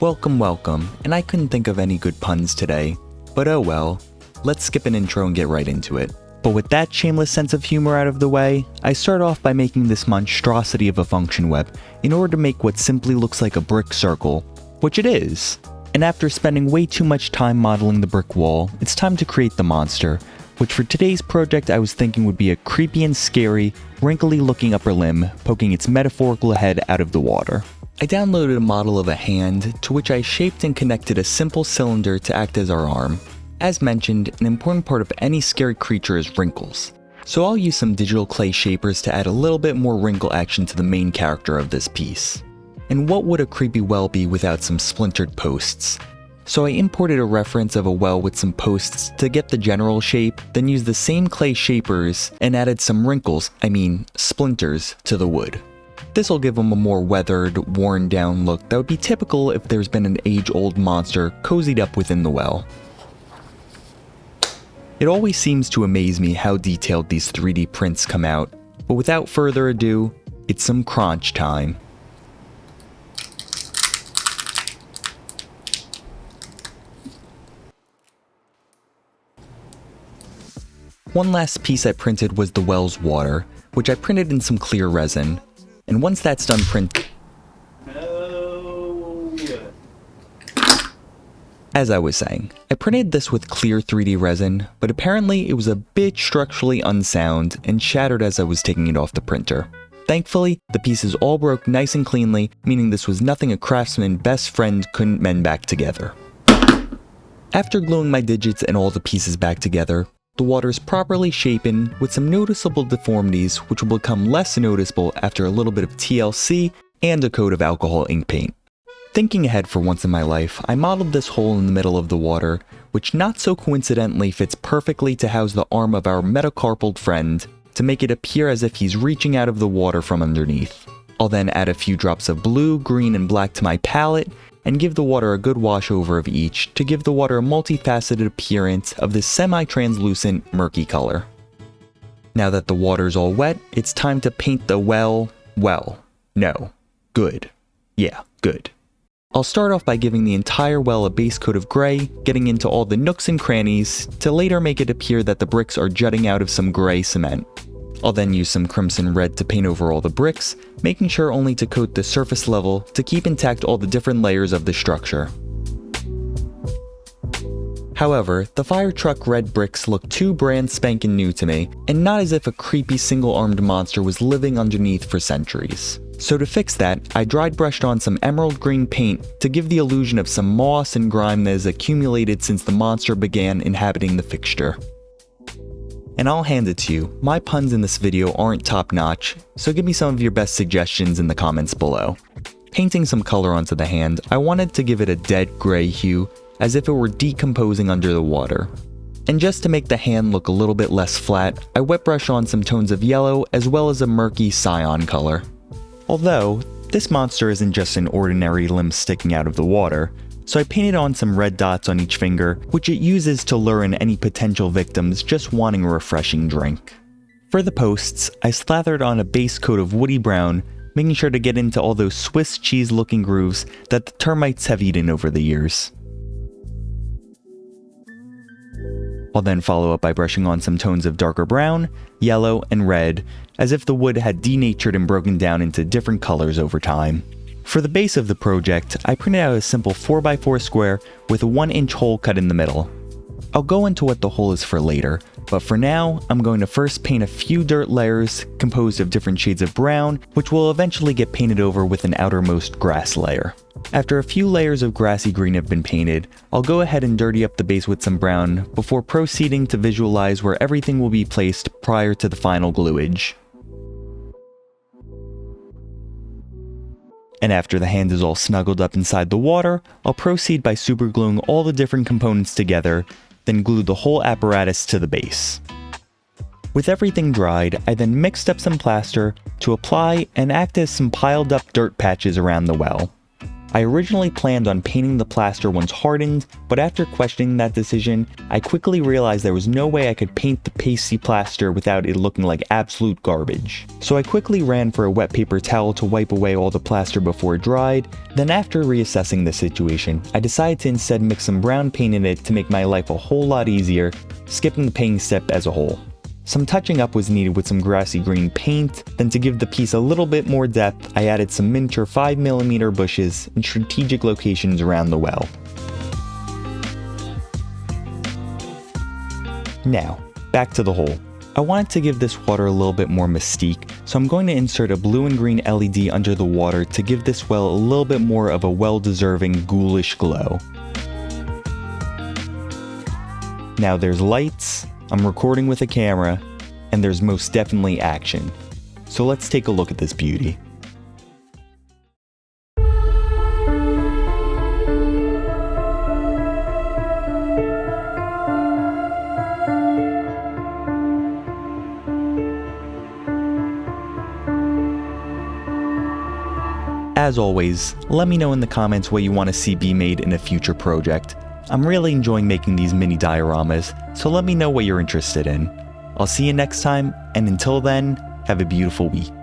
Welcome, and I couldn't think of any good puns today, but oh well, let's skip an intro and get right into it. But with that shameless sense of humor out of the way, I start off by making this monstrosity of a function web in order to make what simply looks like a brick circle, which it is. And after spending way too much time modeling the brick wall, it's time to create the monster, which for today's project I was thinking would be a creepy and scary, wrinkly looking upper limb poking its metaphorical head out of the water. I downloaded a model of a hand, to which I shaped and connected a simple cylinder to act as our arm. As mentioned, an important part of any scary creature is wrinkles, so I'll use some digital clay shapers to add a little bit more wrinkle action to the main character of this piece. And what would a creepy well be without some splintered posts? So I imported a reference of a well with some posts to get the general shape, then used the same clay shapers and added some wrinkles, splinters, to the wood. This will give them a more weathered, worn down look that would be typical if there's been an age-old monster cozied up within the well. It always seems to amaze me how detailed these 3D prints come out, but without further ado, it's some crunch time. One last piece I printed was the well's water, which I printed in some clear resin. And once that's done As I was saying, I printed this with clear 3D resin, but apparently it was a bit structurally unsound and shattered as I was taking it off the printer. Thankfully, the pieces all broke nice and cleanly, meaning this was nothing a craftsman's best friend couldn't mend back together. After gluing my digits and all the pieces back together, the water is properly shapen with some noticeable deformities which will become less noticeable after a little bit of TLC and a coat of alcohol ink paint. Thinking ahead for once in my life, I modeled this hole in the middle of the water, which not so coincidentally fits perfectly to house the arm of our metacarpal friend to make it appear as if he's reaching out of the water from underneath. I'll then add a few drops of blue, green, and black to my palette, and give the water a good wash over of each to give the water a multifaceted appearance of this semi-translucent, murky color. Now that the water's all wet, it's time to paint the good. I'll start off by giving the entire well a base coat of gray, getting into all the nooks and crannies, to later make it appear that the bricks are jutting out of some gray cement. I'll then use some crimson red to paint over all the bricks, making sure only to coat the surface level to keep intact all the different layers of the structure. However, the fire truck red bricks look too brand spankin' new to me, and not as if a creepy single-armed monster was living underneath for centuries. So to fix that, I dried brushed on some emerald green paint to give the illusion of some moss and grime that has accumulated since the monster began inhabiting the fixture. And I'll hand it to you, my puns in this video aren't top notch, so give me some of your best suggestions in the comments below. Painting some color onto the hand, I wanted to give it a dead gray hue, as if it were decomposing under the water. And just to make the hand look a little bit less flat, I wet brush on some tones of yellow as well as a murky cyan color. Although, this monster isn't just an ordinary limb sticking out of the water, so I painted on some red dots on each finger, which it uses to lure in any potential victims just wanting a refreshing drink. For the posts, I slathered on a base coat of woody brown, making sure to get into all those Swiss cheese looking grooves that the termites have eaten over the years. I'll then follow up by brushing on some tones of darker brown, yellow, and red, as if the wood had denatured and broken down into different colors over time. For the base of the project, I printed out a simple 4x4 square with a 1-inch hole cut in the middle. I'll go into what the hole is for later, but for now, I'm going to first paint a few dirt layers composed of different shades of brown, which will eventually get painted over with an outermost grass layer. After a few layers of grassy green have been painted, I'll go ahead and dirty up the base with some brown before proceeding to visualize where everything will be placed prior to the final gluage. And after the hand is all snuggled up inside the water, I'll proceed by supergluing all the different components together, then glue the whole apparatus to the base. With everything dried, I then mixed up some plaster to apply and act as some piled up dirt patches around the well. I originally planned on painting the plaster once hardened, but after questioning that decision, I quickly realized there was no way I could paint the pasty plaster without it looking like absolute garbage. So I quickly ran for a wet paper towel to wipe away all the plaster before it dried. Then after reassessing the situation, I decided to instead mix some brown paint in it to make my life a whole lot easier, skipping the painting step as a whole. Some touching up was needed with some grassy green paint, then to give the piece a little bit more depth, I added some miniature 5mm bushes in strategic locations around the well. Now, back to the hole. I wanted to give this water a little bit more mystique, so I'm going to insert a blue and green LED under the water to give this well a little bit more of a well-deserving ghoulish glow. Now there's lights, I'm recording with a camera, and there's most definitely action. So let's take a look at this beauty. As always, let me know in the comments what you want to see be made in a future project. I'm really enjoying making these mini dioramas, so let me know what you're interested in. I'll see you next time, and until then, have a beautiful week.